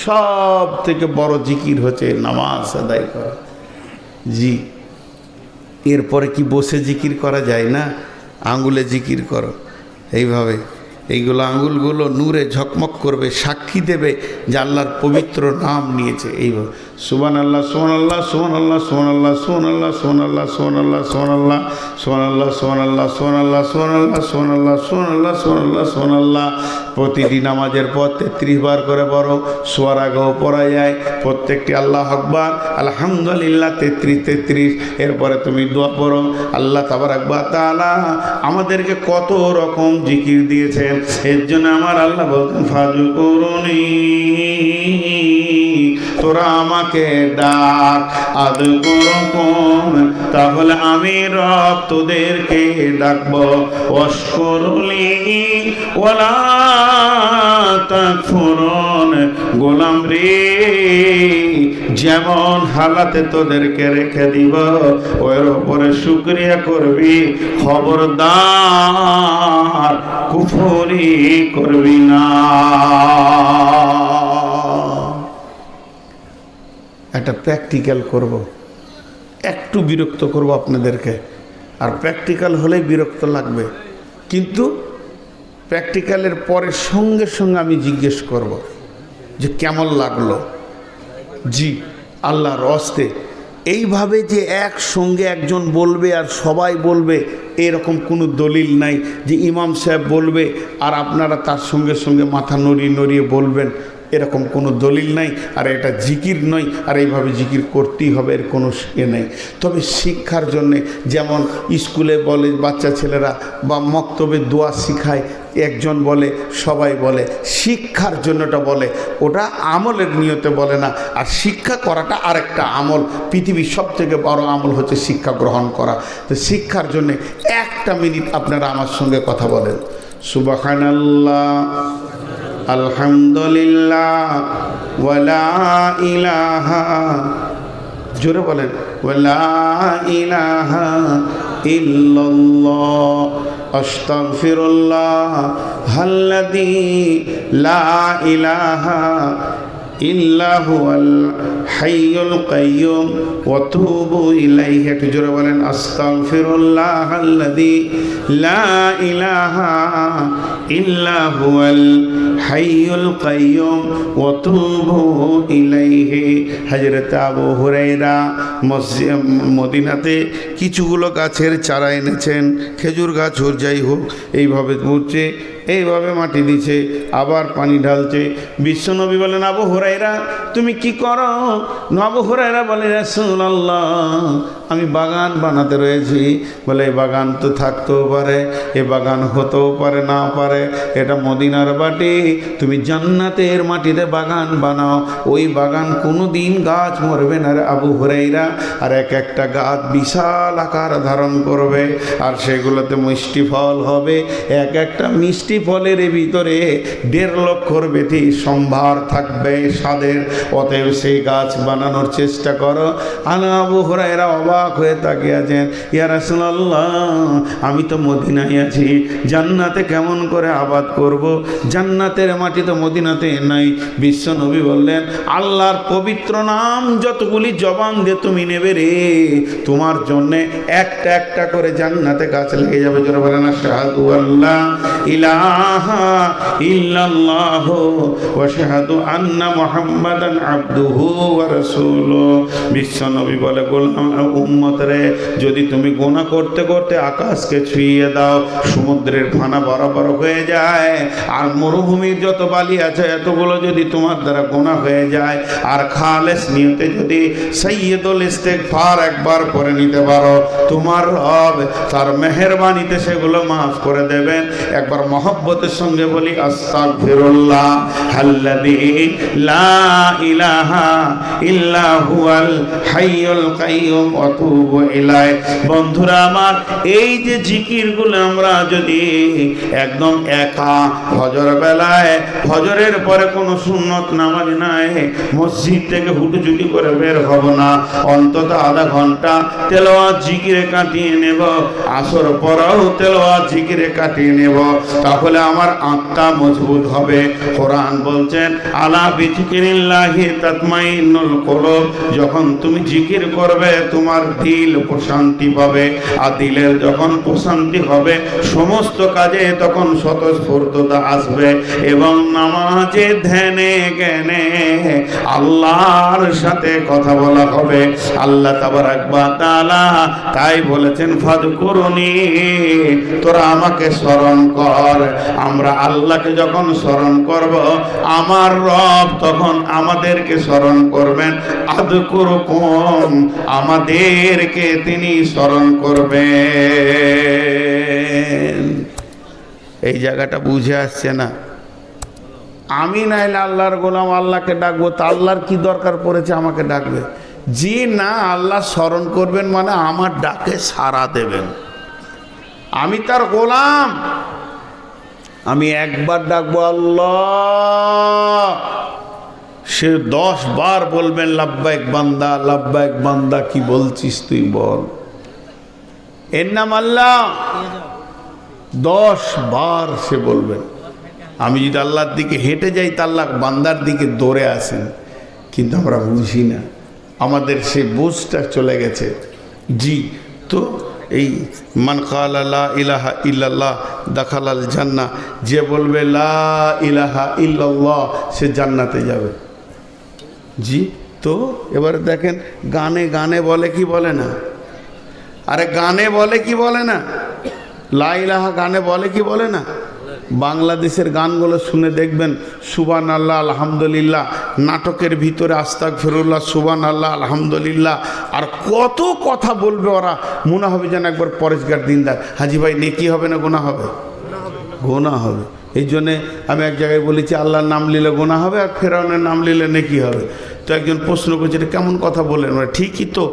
সব থেকে বড় জিকির হচ্ছে নামাজ আদায় করা। জি, এরপরে কি বসে জিকির করা যায় না? আঙ্গুলে জিকির করো এইভাবে, এইগুলো আঙ্গুলগুলো নূরে ঝকমক করবে, সাক্ষী দেবে যে আল্লাহর পবিত্র নাম নিয়েছে। এইভাবে সুবহানাল্লাহ সুবহানাল্লাহ সুবহানাল্লাহ সুবহানাল্লাহ সুবহানাল্লাহ সুবহানাল্লাহ সুবহানাল্লাহ সুবহানাল্লাহ সুবহানাল্লাহ সুবহানাল্লাহ সুবহানাল্লাহ সুবহানাল্লাহ সুবহানাল্লাহ সুবহানাল্লাহ সুবহানাল্লাহ। প্রতিটি নামাজের পর 33 বার করে পড়ো, শোয়ার আগেও পড়া যায় প্রত্যেকটি আল্লাহ আকবার আলহামদুলিল্লাহ 33। এরপরে তুমি দোয়া পড়ো। আল্লাহ তাবারাক ওয়া তাআলা আমাদেরকে কত রকম জিকির দিয়েছেন, এর জন্য আমার আল্লাহ বলতেন ফাযকুরুনি, তোরা আমাকে ডাক, আযকুরুকুম, তাহলে আমি রব তোদেরকে ডাকবো, ওয়াশকুরুলি ওয়ালা তাকফুরুন, গোলাম রে যেমন হালাতে তোদেরকে রেখে দিব ওর উপরে শুকরিয়া করবি, খবরদার কুফরি করবি না। একটা প্র্যাকটিক্যাল করব, একটু বিরক্ত করব আপনাদেরকে, আর প্র্যাকটিক্যাল হলেই বিরক্ত লাগবে, কিন্তু প্র্যাকটিক্যালের পরে সঙ্গে সঙ্গে আমি জিজ্ঞেস করব যে কেমন লাগলো। জি, আল্লাহর হস্তে এইভাবে যে একসঙ্গে একজন বলবে আর সবাই বলবে এরকম কোনো দলিল নাই যে ইমাম সাহেব বলবে আর আপনারা তার সঙ্গে সঙ্গে মাথা নড়িয়ে নড়িয়ে বলবেন, এরকম কোনো দলিল নাই। আর এটা জিকির নয়, আর এইভাবে জিকির করতেই হবে এর কোনো নেই। তবে শিক্ষার জন্যে যেমন স্কুলে বলে বাচ্চা ছেলেরা বা মক্তবে দোয়া শিখায়, একজন বলে সবাই বলে, শিক্ষার জন্যটা বলে, ওটা আমলের নিয়তে বলে না। আর শিক্ষা করাটা আরেকটা আমল, পৃথিবীর সবথেকে বড় আমল হচ্ছে শিক্ষা গ্রহণ করা। তো শিক্ষার জন্যে 1 মিনিট আপনারা আমার সঙ্গে কথা বলেন। সুবহানাল্লাহ আলহামদুলিল্লাহ ওয়ালা ইলাহা, জোরে বলেন, ওয়ালা ইলাহা ইল্লাল্লাহ আস্তাগফিরুল্লাহ আল্লাযী লা ইলাহা ইল্লা হুয়াল হাইয়ুল কাইয়্যুম ওয়া তুবু ইলাইহি। একটু জোরে বলেন, আস্তাগফিরুল্লাহ আল্লাযী লা ইলাহা ইল্লা হুয়াল হাইয়ুল কাইয়্যুম ওয়া তুবু ইলাইহি। হযরত আবু হুরায়রা মদিনাতে কিছুগুলো গাছের চারা এনেছেন, খেজুর গাছ হোক যাই হোক, এইভাবে ঘুরছে, এইভাবে মাটি দিচ্ছে, আবার পানি ঢালছে। বিশ্বনবী বলেন, আবু হুরায়রা তুমি কি করো? আবু হুরায়রা বলে, রাসূলুল্লাহ আমি বাগান বানাতে রয়েছি। বলে এই বাগান তো থাকতেও পারে, এ বাগান হতেও পারে, না পারে, এটা মদিনার মাটি, তুমি জান্নাতের মাটিতে বাগান বানাও, ওই বাগান কোনো দিন গাছ মরবে না রে আবু হুরায়রা। আর এক একটা গাছ বিশাল আকার ধারণ করবে, আর সেগুলোতে মিষ্টি ফল হবে, এক একটা মিষ্টি ফলের ভিতরে 1.5 লক্ষর বেশি সম্ভার থাকবে স্বাদের। অতএব সেই গাছ বানানোর চেষ্টা করো। আবু হুরায়রা অবাক হয়ে তাকিয়ে আছেন, ইয়া রাসূলুল্লাহ আমি তো মদিনায় আছি, জান্নাতে কেমন করে আবাদ করব? জান্নাতের মাটি তো মদিনাতে নাই। বিশ্ব নবী বললেন, আল্লাহর পবিত্র নাম যতগুলি জবান দিয়ে তুমি নেবে রে, তোমার জন্য একটা একটা করে জান্নাতে গাছ লেগে যাবে। যারা বলেন আশহাদু আল্লা ইলাহা ইল্লাল্লাহ ওয়া আশহাদু আন্না মুহাম্মাদান আবদুহু ওয়া রাসূলুহু। বিশ্ব নবী বলে, গোলাম উম্মত রে, যদি তুমি গুনাহ করতে করতে আকাশকে ছুঁয়ে দাও, সমুদ্রের ফানা বরাবর হয়ে যায়, আর মরুভূমির যত বালি আছে এতগুলো যদি তোমার দ্বারা গুনাহ হয়ে যায়, আর খালেস নিয়তে যদি সাইয়্যিদুল ইস্তিগফার একবার করে নিতে পারো, তোমার রব তার মেহেরবানিতে সেগুলো মাফ করে দেবেন। একবার মহব্বতের সঙ্গে বলি, আস্তাগফিরুল্লাহ আল্লাযী লা ইলাহা ইল্লা হুয়াল হাইয়ুল কাইয়্যুম ওয়া তুবু ইলাইহি। বন্ধুরা আমার, এই যে জিকিরগুলো আমরা যদি একদম একা ফজর বেলায়, ফজরের পরে কোনো সুন্নত নামাজ নাই, মসজিদ থেকে হুটুচুটি করে বের হব না, অন্তত আধা ঘন্টা তেলাওয়াত জিকিরে কাটিয়ে নেব, আসর পরেও তেলাওয়াত জিকিরে কাটিয়ে নেব, তাহলে আমার আত্মা মজবুত হবে। কোরআন বলছেন আলা বিযিকিরিল্লাহি তাতমাইন্নুল কুলুব, যখন তুমি জিকির করবে তোমার দিল প্রশান্তি পাবে, আর দিলের যখন প্রশান্তি হবে সমস্ত কাজে তখন স্বতঃস্ফূর্ততা আসবে, এবং নামাজে ধ্যানে জ্ঞানে আল্লাহর সাথে কথা বলা হবে। আল্লাহ তাবারাক ওয়া তাআলা তাই বলেছেন ফাযকুরুনি, তোরা আমাকে স্মরণ কর। আমরা আল্লাহকে যখন স্মরণ করব আমার রব তখন আমাদেরকে স্মরণ করবেন। আযকুরুকুম, আমাদেরকে তিনি স্মরণ করবেন। এই জায়গাটা বুঝে আসছে না? আমি নাইলে আল্লাহর গোলাম, আল্লাহকে ডাকবো, তা আল্লাহর কি দরকার পড়েছে আমাকে ডাকবে? জি না, আল্লাহ স্মরণ করবেন মানে আমার ডাকে সাড়া দেবেন। আমি তার গোলাম, আমি একবার ডাকবো আল্লাহ, সে 10 বার বলবেন লাব্বাইক বান্দা, লাব্বাইক বান্দা, কি বলছিস তুই বল। এর নাম আল্লাহ। 10 বার সে বলবেন। আমি যদি আল্লাহর দিকে হেঁটে যাই তা আল্লাহ বান্দার দিকে দৌড়ে আসেন, কিন্তু আমরা বুঝি না, আমাদের সেই বুঝটা চলে গেছে। জি, তো এই মান ক্বালা লা ইলাহা ইল্লাল্লাহ দাখালাল জান্নাহ, যে বলবে লা ইলাহা ইল্লাল্লাহ সে জান্নাতে যাবে। জি, তো এবারে দেখেন গানে গানে বলে কি বলে না? আরে গানে বলে কি বলে না? লা ইলাহা গানে বলে কি বলে না? বাংলাদেশের গানগুলো শুনে দেখবেন সুবহানাল্লাহ আলহামদুলিল্লাহ, নাটকের ভিতরে আস্তাগফিরুল্লাহ সুবহানাল্লাহ আলহামদুলিল্লাহ, আর কত কথা বলবে ওরা, মনে হবে যেন একবার পরেশগার দিনদার। হাজি ভাই নেকি হবে না গুনাহ হবে? গুনাহ হবে। এই জন্যে আমি এক জায়গায় বলেছি আল্লাহর নাম নিলে গুনাহ হবে আর ফেরাউনের নাম নিলে নেকি হবে। তো একজন প্রশ্ন করছে এটা কেমন কথা বললেন? ঠিকই তো,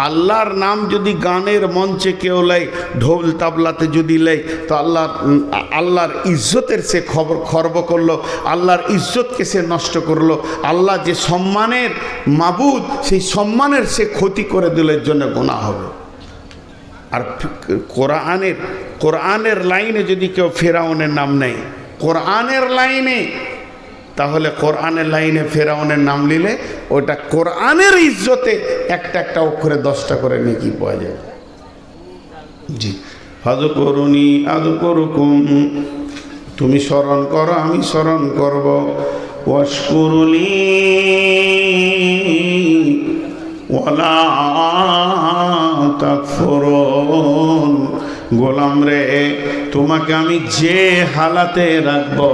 আল্লাহর নাম যদি গানের মঞ্চে কেউ লাই, ঢোল তাবলাতে যদি লাই, তো আল্লাহর ইজ্জতের সে খর্ব করলো, আল্লাহর ইজ্জতকে সে নষ্ট করলো, আল্লাহ যে সম্মানের মাবুদ সেই সম্মানের সে ক্ষতি করে দিলের জন্য গুনাহ হবে। আর কোরআনের লাইনে যদি কেউ ফেরাউনের নাম নেয়, কোরআনের লাইনে, তাহলে কোরআনের লাইনে ফেরাউনের নাম নিলে ওটা কোরআনের ইজ্জতে একটা একটা অক্ষরে 10টা করে নেকি পাওয়া যাবে। জি, ফাযকুরুনি আযকুরুকুম, তুমি স্মরণ করো আমি স্মরণ করব। ওয়াশকুরুলি ওয়ালা তাকফুরুন, গোলাম রে তোমাকে আমি যে হালাতে রাখবো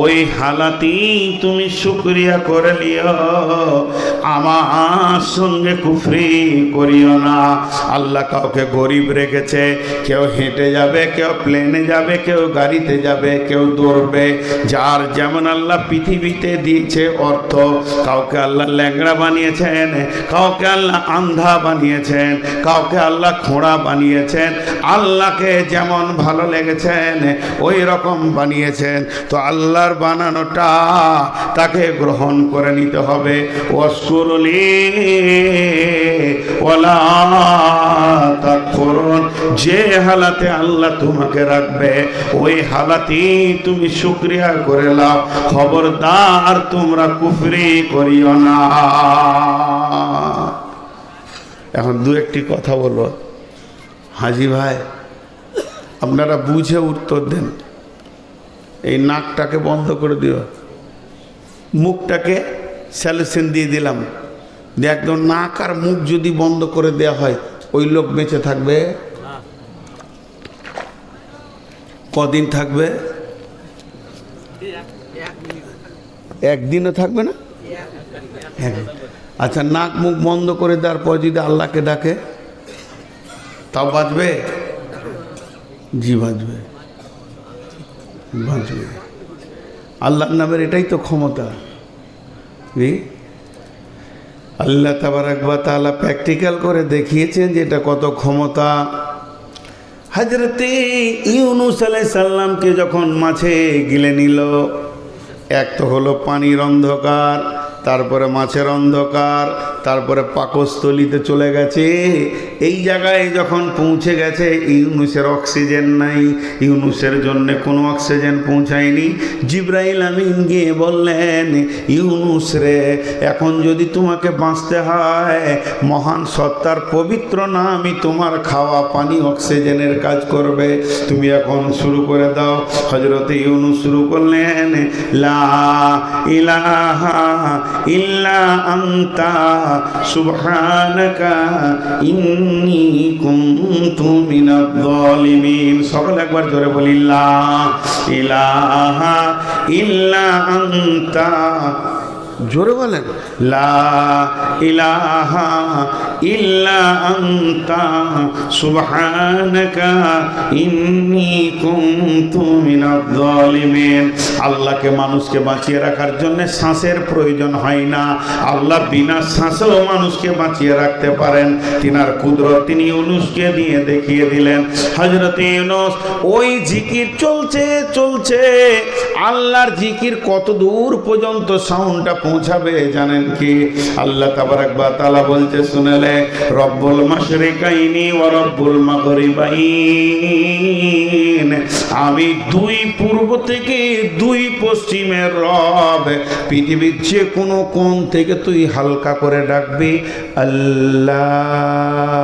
ওই হালাতেই তুমি শুকরিয়া করে নিও, আমার সঙ্গে কুফরি করিও না। আল্লাহ কাউকে গরিব রেখেছে, কেউ হেঁটে যাবে, কেউ প্লেনে যাবে, কেউ গাড়িতে যাবে, কেউ দৌড়বে, যার যেমন আল্লাহ পৃথিবীতে দিয়েছে অর্থ। কাউকে আল্লাহ ল্যাংড়া বানিয়েছেন, কাউকে আল্লাহ আন্ধা বানিয়েছেন, কাউকে আল্লাহ খোঁড়া বানিয়েছেন। আল্লাহকে যেমন ভালো লেগেছেন ওই রকম বানিয়েছেন। তো আল্লাহর বানানোটা তাকে গ্রহণ করে নিতে হবে। ওয়াশকুরুলি ওয়ালা তাকফুরুন, যে হালাতে আল্লাহ তোমাকে রাখবে ওই হালাতেই তুমি শুকরিয়া করে নাও। খবরদার তোমরা কুফরি করিও না। এখন দু একটি কথা বলবো। হাজি ভাই আপনারা বুঝে উত্তর দেন। এই নাকটাকে বন্ধ করে দিও, মুখটাকে স্যালুশন দিয়ে দিলাম, একদম নাক আর মুখ যদি বন্ধ করে দেয়া হয় ওই লোক বেঁচে থাকবে? কদিন থাকবে? একদিনও থাকবে না। আচ্ছা, নাক মুখ বন্ধ করে দেওয়ার পর যদি আল্লাহকে ডাকে তাও বাঁচবে? জি বাঁচবে, বাঁচবে। আল্লাহর নামের এটাই তো ক্ষমতা। আল্লাহ তাবারাক ওয়া তাআলা প্র্যাকটিক্যাল করে দেখিয়েছেন যে এটা কত ক্ষমতা। হযরতে ইউনূস আলাইহিস সালামকে যখন মাছে গিলে নিল, এক তো হলো পানির অন্ধকার, তারপরে মাছের অন্ধকার, তারপরে পাকস্থলিতে চলে গেছে। এই জায়গায় যখন পৌঁছে গেছে, ইউনুসের অক্সিজেন নাই, ইউনুসের জন্য কোনো অক্সিজেন পৌঁছায়নি। জিবরাইল আমিন গিয়ে বললেন, ইউনুস রে, এখন যদি তোমাকে বাঁচতে হয়, মহান সত্তার পবিত্র নামই তোমার খাওয়া পানি অক্সিজেনের কাজ করবে, তুমি এখন শুরু করে দাও। হযরত ইউনুস শুরু করলেন, লা ইলাহা ইল্লা আনতা সুবহানাকা ইন্নী কুনতু মিনাজ জালিমিন। সকলে একবার জোরে বলি, লা ইলাহা ইল্লা আনতা, জোরে বলেন, লা ইলাহা ইল্লা আনতা সুবহানাকা ইন্নী কুনতু মিনাজ জালিমিন। আল্লাহকে মানুষকে বাঁচিয়ে রাখার জন্য শ্বাসের প্রয়োজন হয় না, আল্লাহ বিনা শ্বাসেও মানুষকে বাঁচিয়ে রাখতে পারেন। তিনার কুদরত তিনি ইউনুসকে দিয়ে দেখিয়ে দিলেন। হযরত ইউনুস ওই জিকির চলছে চলছে, আল্লাহর জিকির কত দূর পর্যন্ত সাউন্ডটা পৌঁছাবে জানেন কি? আল্লাহ তাবারাক ওয়া তাআলা বলতে শুনেলে, রব্বুল মাশরিকাইনি ওয়া রব্বুল মাগরিবাইন, আমি দুই পূর্ব থেকে দুই পশ্চিমের রব। পৃথিবীর যে কোনো কোণ থেকে তুই হালকা করে ডাকবি আল্লাহ।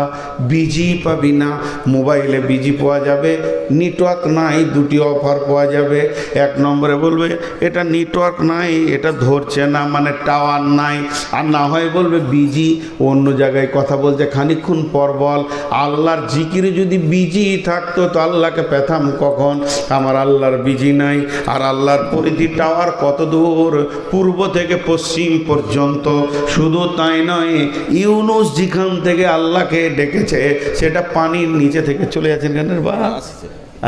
বিজি পাবি না, মোবাইলে বিজি পাওয়া যাবে, নেটওয়ার্ক নাই, দুটি অফার পাওয়া যাবে। এক নম্বরে বলবে এটা নেটওয়ার্ক নাই, এটা ধরছে না, মানে টাওয়ার নাই। আর না হয় বলবে বিজি, অন্য জায়গায় কথা বলছে, খানিকক্ষণ পর বল। আল্লাহর জিকিরে যদি বিজি থাকতো তো আল্লাহকে পেতাম কখন? আমার আল্লাহর বিজি নাই। আর আল্লাহর পরিধি টাওয়ার কত দূর, পূর্ব থেকে পশ্চিম পর্যন্ত। শুধু তাই নয়, ইউনুস যেখান থেকে আল্লাহকে ডেকেছে সেটা পানির নিচে থেকে চলে যাচ্ছেন গানের বা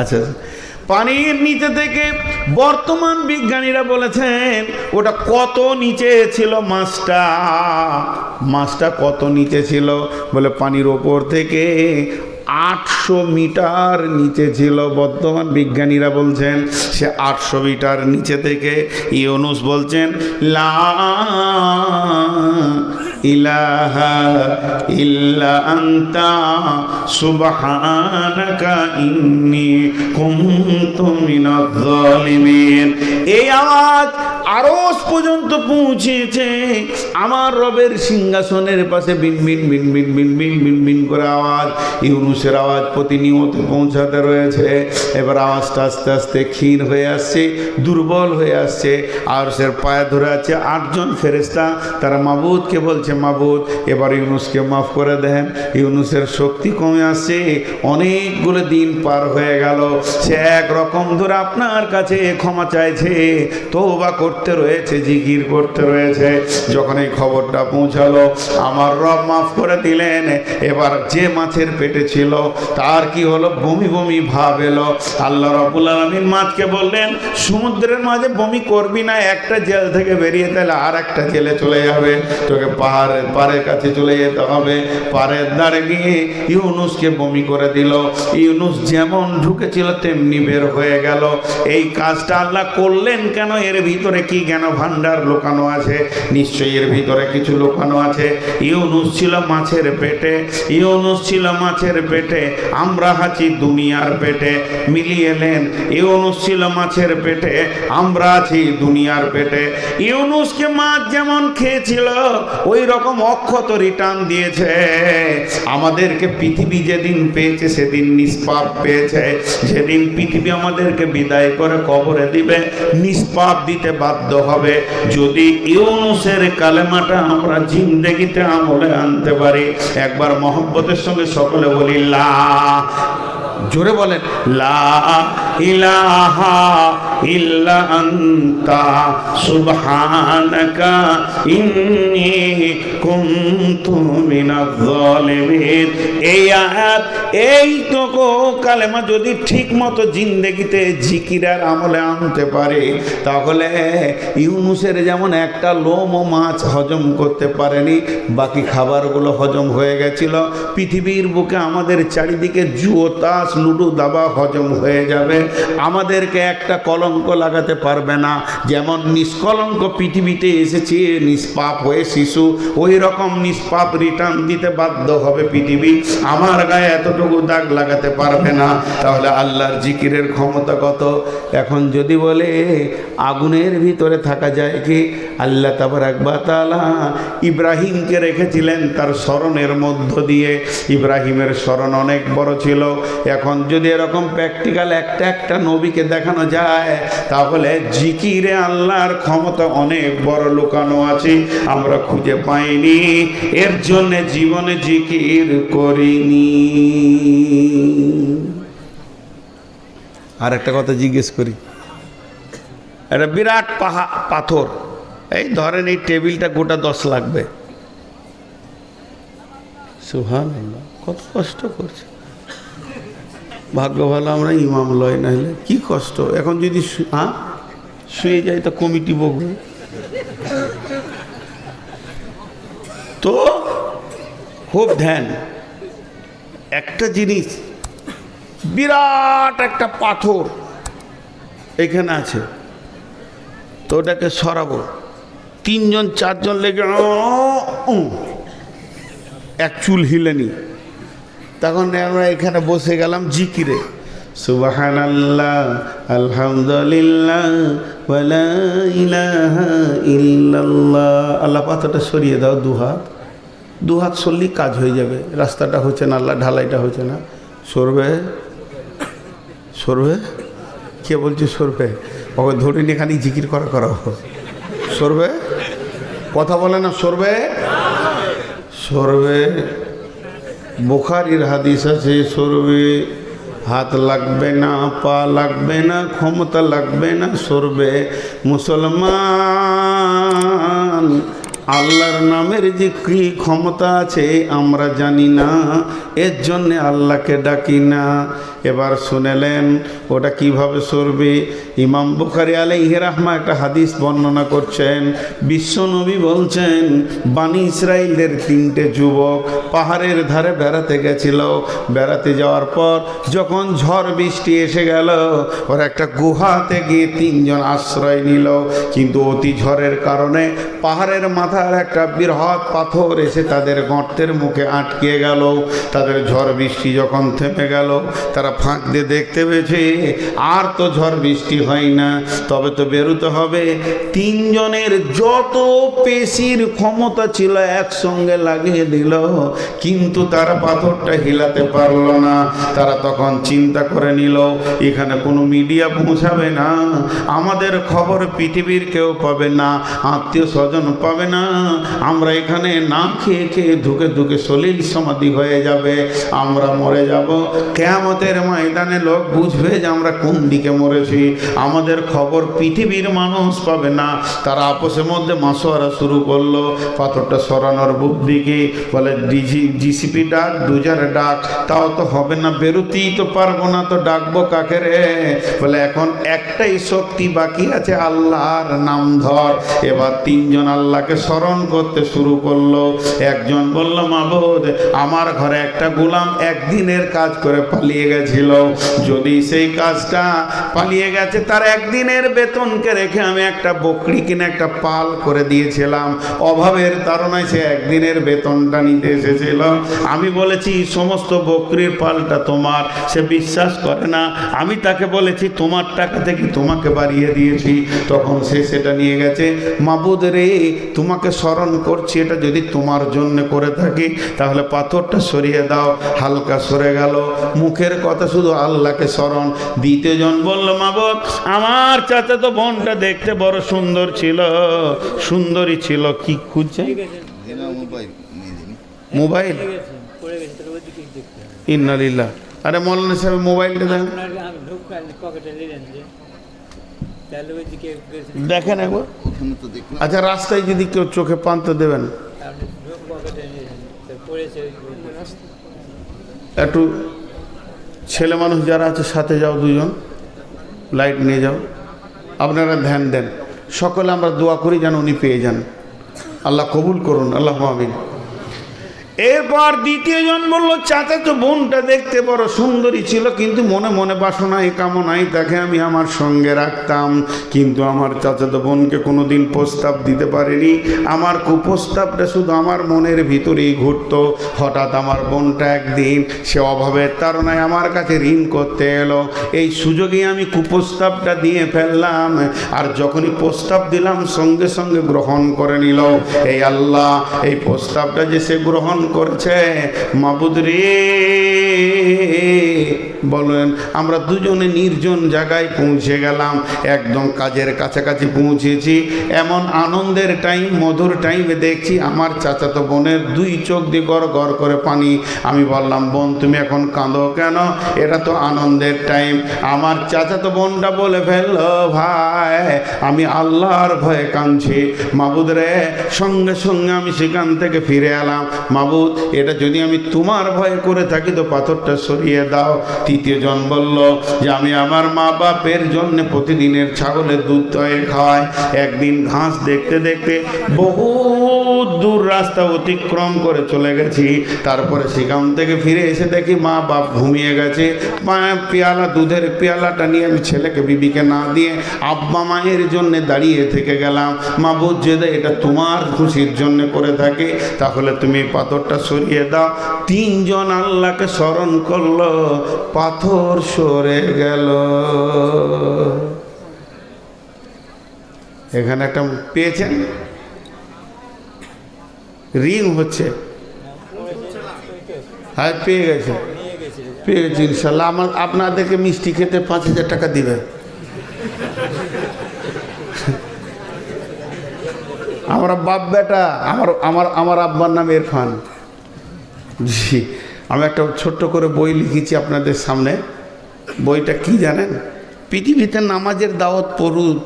আচ্ছা, পানির নিচে থেকে। বর্তমান বিজ্ঞানীরা বলেছেন ওটা কত নিচে ছিল, মাছটা কত নিচে ছিল, বলে পানির ওপর থেকে 800 মিটার নিচে ছিল। বর্তমান বিজ্ঞানীরা বলছেন সে 800 মিটার নিচে থেকে ইউনুস বলছেন, লা ইলাহা ইল্লা আনতা সুবহানাকা ইন্নী কুনতু মিনাজ জালিমিন। এই আওয়াজ আরশ পর্যন্ত পৌঁছেছে। আমার রবের সিংহাসনের পাশে বিন বিন বিন বিন বিন বিন বিন বিন করে আওয়াজ, ইউনুসের আওয়াজ প্রতিনিয়ত পৌঁছাতে রয়েছে। এবার আওয়াজটা আস্তে আস্তে ক্ষীণ হয়ে আসছে, দুর্বল হয়ে আসছে। আর সে পায়ে ধরে আছে 8 জন ফেরেশতা, তারা মাবুদকে বলছে, মাবুদ এবার ইউনুসকে মাফ করে দেন। ইউনুসের শক্তি কমে আসছে, অনেকগুলো দিন পার হয়ে গেল, সে একরকম ধরে আপনার কাছে ক্ষমা চাইছে, তওবা করতে রয়েছে, জিকির করতে রয়েছে। যখন এই খবরটা পৌঁছালো, আমার রব মাফ করে দিলেন। এবার যে মাছের পেটে ছিল তার কি হলো, বমি বমি ভাব এলো। আল্লাহ রাব্বুল আলামিন মাছকে বললেন, সমুদ্রের মাঝে বমি করবি না, একটা জেল থেকে বেরিয়ে তাহলে আর একটা জেলে চলে যাবে, তোকে পাড়ের কাছে চলে যেতে হবে। পাড়ের ধারে গিয়ে ইউনুসকে বমি করে দিল। ইউনুস যেমন ঢুকেছিল তেমনি বের হয়ে গেল। এই কাজটা আল্লাহ করলেন কেন? এর ভিতরে কি জ্ঞান ভান্ডার লুকানো আছে? নিশ্চয়ই এর ভিতরে কিছু লুকানো আছে। ইউনুস ছিল মাছের পেটে, ইউনুস ছিল মাছের পেটে, আমরা আছি দুনিয়ার পেটে। মিলিয়ে নেন, ইউনুস ছিল মাছের পেটে, আমরা আছি দুনিয়ার পেটে। ইউনুসকে মাছ যেমন খেয়েছিল ওই রকম অক্ষত রিটার্ন দিয়েছে। আমাদেরকে পৃথিবী যেদিন পেয়েছে সেদিন নিষ্পাপ পেয়েছে। যেদিন পৃথিবী আমাদেরকে বিদায় করে কবরে দিবে, নিষ্পাপ দিতে বাধ্য হবে। যদি ইউনুসের কালেমাটা আমরা জিন্দেগিতে আমলে আনতে পারি, একবার মহব্বতের সঙ্গে সকলে বলি লা, জোরে বলেন, লা ইলাহা ইল্লা আনতা সুবহানাকা ইন্নী কুনতু মিনাজ জালিমিন। এই আয়াত, এই তো কালেমা যদি ঠিক মতো জিন্দেগিতে জিকিরের আমলে আনতে পারে, তাহলে ইউনুসের যেমন একটা লোম ও মাছ হজম করতে পারেনি, বাকি খাবারগুলো হজম হয়ে গেছিল। পৃথিবীর বুকে আমাদের চারিদিকে জুয়ো, তাস, লুডো, দাবা হজম হয়ে যাবে। আমাদেরকে একটা কলম কলঙ্ক লাগাতে পারবে না। যেমন নিষ্কলঙ্ক পৃথিবীতে এসেছে নিষ্পাপ হয়ে শিশু, ওই রকম নিষ্পাপ রিটার্ন দিতে বাধ্য হবে পৃথিবী। আমার গায়ে এতটুকু দাগ লাগাতে পারবে না। তাহলে আল্লাহর জিকিরের ক্ষমতা কত! এখন যদি বলে আগুনের ভিতরে থাকা যায় কি, আল্লাহ তাবারাক ওয়া তাআলা ইব্রাহিমকে রেখেছিলেন তার স্মরণের মধ্য দিয়ে। ইব্রাহিমের স্মরণ অনেক বড় ছিল। এখন যদি এরকম প্র্যাকটিক্যাল একটা নবীকে দেখানো যায়, তাহলে জিকিরে আল্লাহর ক্ষমতা অনেক বড় লুকানো আছে, আমরা খুঁজে পাইনি, এর জন্য জীবনে জিকির করিনি। আর একটা কথা জিজ্ঞেস করি, একটা বিরাট পাথর, এই ধরেন এই টেবিলটা গোটা 10 লাগবে। সুবহানাল্লাহ, কত কষ্ট করছে। ভাগ্য ভালো আমরা ইমাম লয়, না হলে কি কষ্ট। এখন যদি শুয়ে যায় তো কমিটি বকবে। তো খুব ধ্যান, একটা জিনিস, বিরাট একটা পাথর এখানে আছে, তো ওটাকে সরাবো, 3 জন 4 জন লেগে এক চুল হিলেনি। তখন আমরা এখানে বসে গেলাম জিকিরে, সুবহানাল্লাহ, আলহামদুলিল্লাহ, ওয়ালা ইলাহা ইল্লাল্লাহ। আল্লাহ পাথরটা সরিয়ে দাও, দু হাত সরলেই কাজ হয়ে যাবে। রাস্তাটা হচ্ছে না, আল্লাহ ঢালাইটা হচ্ছে না। সরবে কে বলছে সরবে? ওকে ধরে নিয়ে খালি জিকির করা সরবে, কথা বলে না, সরবে। বুখারীর হাদিস আছে, সরবে, হাত লাগবে না, পা লাগবে না, ক্ষমতা লাগবে না, সরবে। মুসলমান, আল্লাহর নামের যে কি ক্ষমতা আছে আমরা জানি না, এর জন্যে আল্লাহকে ডাকি না। এবার শুনেলেন ওটা কিভাবে সরবে। ইমাম বুখারী আলাইহি রাহমা একটা হাদিস বর্ণনা করছেন। বিশ্বনবী বলছেন, বানি ইসরাইলের 3টে যুবক পাহাড়ের ধারে বেড়াতে গেছিল। বেড়াতে যাওয়ার পর যখন ঝড় বৃষ্টি এসে গেল, ওরা একটা গুহাতে গিয়ে 3 জন আশ্রয় নিল। কিন্তু অতি ঝড়ের কারণে পাহাড়ের মাথার একটা বৃহৎ পাথর এসে তাদের গর্তের মুখে আটকে গেল। তাদের ঝড় বৃষ্টি যখন থেমে গেল, তারা ফাঁক দিয়ে দেখতে পেয়েছে আর তো ঝড় বৃষ্টি হয় না, তবে তো বেরোতে হবে। 3 জনের যত পেশির ক্ষমতা ছিল একসঙ্গে লাগিয়ে দিল, কিন্তু তারা পাথরটা হিলাতে পারল না। তারা তখন চিন্তা করে নিল, এখানে কোনো মিডিয়া পৌঁছাবে না, আমাদের খবর পৃথিবীর কেউ পাবে না, আত্মীয় স্বজন পাবে না, আমরা এখানে না খেয়ে ধুকে সলিল সমাধি হয়ে যাবে, আমরা মরে যাব। কিয়ামতের ময়দানে লোক বুঝবে যে আমরা কোন দিকে মরেছি, আমাদের খবর পৃথিবীর মানুষ পাবে না। তারা আপসের মধ্যে মাসোয়ারা শুরু করলো পাথরটা সরানোর বুদ্ধিকে। বলে জিসিপি ডাক, ডুজার ডাক, তাও তো হবে না, বেরোতেই তো পারবো না, তো ডাকবো কাকে রে? বলে এখন একটাই শক্তি বাকি আছে, আল্লাহর নাম ধর। এবার 3 জন আল্লাহকে স্মরণ করতে শুরু করলো। একজন বলল, মাবুদ, আমার ঘরে একটা গোলাম একদিনের কাজ করে পালিয়ে গেছিল, যদি সেই কাজটা পালিয়ে গেছে, তার একদিনের বেতনকে রেখে আমি একটা বকরি কিনে একটা পাল করে দিয়েছিলাম, অভাবের তাড়নায় সে একদিনের বেতনটা নিতে এসেছিল। আমি বলেছি সমস্ত বকরির পালটা তোমার, সে বিশ্বাস করে না। আমি তাকে বলেছি তোমার টাকা থেকে তোমাকে বাড়িয়ে দিয়েছি, তখন সে সেটা নিয়ে গেছে। মাবুদ রে, তোমাকে স্মরণ করছি, এটা যদি তোমার জন্য করে থাকি তাহলে পাথরটা সরিয়ে দাও। হালকা সরে গেল, মুখের কথা শুধু আল্লাহকে স্মরণ। 2য় জন বলল, মাবুদ, আমার চাচা তো বোনটা দেখতে বড় সুন্দর ছিল, সুন্দরী ছিল, কি খুঁজছে? মোবাইল। ইন্নালিল্লাহ। আরে মৌলানা সাহেব মোবাইলটা দেন, দেখেন একবার। আচ্ছা, রাস্তায় যদি কেউ চোখে পান তো দেবেন। একটু ছেলে মানুষ যারা আছে সাথে যাও, 2 জন লাইট নিয়ে যাও, আপনারা ধ্যান দেন। সকলে আমরা দোয়া করি যেন উনি পেয়ে যান। আল্লাহ কবুল করুন, আল্লাহ আমিন। এরপর দ্বিতীয় জন বলল, চাচা তো বোনটা দেখতে বড় সুন্দরী ছিল, কিন্তু মনে মনে বাসনায় কামনায় তাকে আমি আমার সঙ্গে রাখতাম, কিন্তু আমার চাচাতো বোনকে কোনোদিন প্রস্তাব দিতে পারিনি। আমার কুপ্রস্তাবটা শুধু আমার মনের ভিতরেই ঘুরতো। হঠাৎ আমার বোনটা একদিন সে অভাবের তাড়নায় আমার কাছে ঋণ করতে এলো, এই সুযোগে আমি কুপ্রস্তাবটা দিয়ে ফেললাম। আর যখনই প্রস্তাব দিলাম সঙ্গে সঙ্গে গ্রহণ করে নিল। এই আল্লাহ, এই প্রস্তাবটা যে সে গ্রহণ করেছে, মাবুদ রে, বলেন আমরা দুজনে নির্জন জায়গায় পৌঁছে গেলাম, একদম কাজের কাছাকাছি পৌঁছেছি। এমন আনন্দের টাইম, মধুর টাইমে দেখছি আমার চাচাতো বোনের দুই চোখ দিয়ে গড় গড় করে পানি। আমি বললাম, বোন তুমি এখন কাঁদো কেন? এটা তো আনন্দের টাইম। আমার চাচাতো বোনটা বলে ফেললো, ভাই আমি আল্লাহর ভয়ে কাঁদছি। মাবুদ রে, সঙ্গে সঙ্গে আমি সেখান থেকে ফিরে এলাম। মাবুদ, এটা যদি আমি তোমার ভয়ে করে থাকি তো পাথরটা সরিয়ে দাও। তৃতীয় জন বলল যে আমি আমার মা বাপের জন্য প্রতিদিনের ছাগলের দুধ তয়ে খাওয়াই। একদিন ঘাস দেখতে দেখতে বহুত দূর রাস্তা অতিক্রম করে চলে গেছি, তারপরে সেখান থেকে ফিরে এসে দেখি মা বাপ ঘুমিয়ে গেছে। পেয়ালা, দুধের পেয়ালাটা নিয়ে আমি ছেলেকে বিবিকে না দিয়ে আব্বা মায়ের জন্য দাঁড়িয়ে থেকে গেলাম। মাবুদ, যদি এটা তোমার খুশির জন্য করে থাকে তাহলে তুমি পাথরটা সরিয়ে দাও। তিনজন আল্লাহকে স্মরণ করলো, পাথর সরে গেল। এখানে একটা পেয়েছেন, রিং হচ্ছে, হ্যাঁ পেয়ে গেছে, পেয়ে গেছে ইনশাল্লাহ। আপনাদেরকে মিষ্টি খেতে 5,000 টাকা দিবে। আমরা বাপ বেটা, আমার আব্বার নাম ইরফান। জি, আমি একটা ছোট্ট করে বই লিখেছি আপনাদের সামনে। বইটা কি জানেন? পৃথিবীতে নামাজের দাওয়াত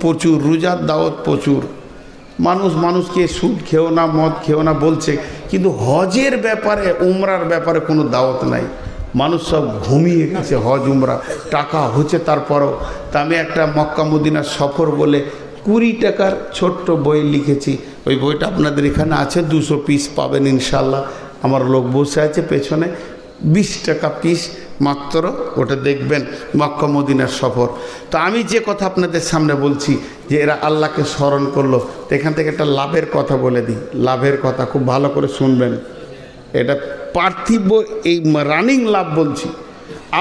প্রচুর, রোজার দাওয়াত প্রচুর, মানুষকে সুদ খেও না, মদ খেও না বলছে, কিন্তু হজের ব্যাপারে, উমরার ব্যাপারে কোনো দাওয়াত নাই। মানুষ সব ঘুমিয়ে গেছে হজ উমরা, টাকা হচ্ছে তারপরও। তা আমি একটা মক্কা মদিনার সফর বলে 20 টাকার ছোট্ট বই লিখেছি। ওই বইটা আপনাদের এখানে আছে, 200 পিস পাবেন ইনশাল্লাহ। আমার লোক বসে আছে পেছনে, 20 টাকা পিস মাত্র, ওটা দেখবেন, মক্কা মদিনার সফর। তো আমি যে কথা আপনাদের সামনে বলছি যে এরা আল্লাহকে স্মরণ করলো, তো এখান থেকে একটা লাভের কথা বলে দিই। লাভের কথা খুব ভালো করে শুনবেন, এটা পার্থিব এই রানিং লাভ বলছি।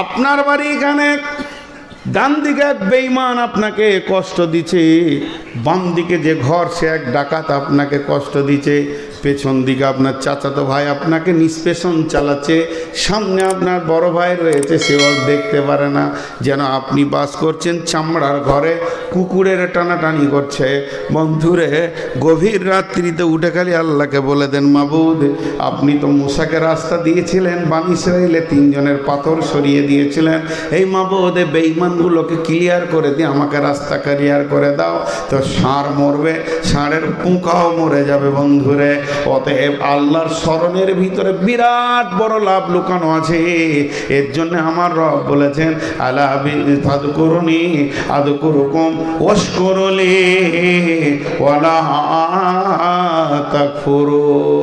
আপনার বাড়ি এখানে ডান দিকে এক বেঈমান আপনাকে কষ্ট দিচ্ছে, বাম দিকে যে ঘর সে এক ডাকাত আপনাকে কষ্ট দিচ্ছে, পেছন দিকে আপনার চাচাতো ভাই আপনাকে নিষ্পেষণ চালাচ্ছে, সামনে আপনার বড় ভাই রয়েছে, সেও দেখতে পারে না, যেন আপনি বাস করছেন চামড়ার ঘরে, কুকুরের টানাটানি করছে। বন্ধুরে, গভীর রাত্রিতে উঠে খালি আল্লাহকে বলে দেন, মাবুদ আপনি তো মুসাকে রাস্তা দিয়েছিলেন, বানি ইসরাইলে 3 জনের পাথর সরিয়ে দিয়েছিলেন, এই মাবুদ বেঈমানগুলোকে ক্লিয়ার করে দিয়ে আমাকে রাস্তা ক্লিয়ার করে দাও। তো ষাঁড় মরবে, ষাঁড়ের পুঁকাও মরে যাবে। বন্ধুরে, অতএব আল্লাহর স্মরণের ভিতরে বিরাট বড় লাভ লুকানো আছে। এর জন্য আমার রব বলেছেন, আলা ফাযকুরুনি আযকুরুকুম ওয়াশকুরুলি ওয়ালা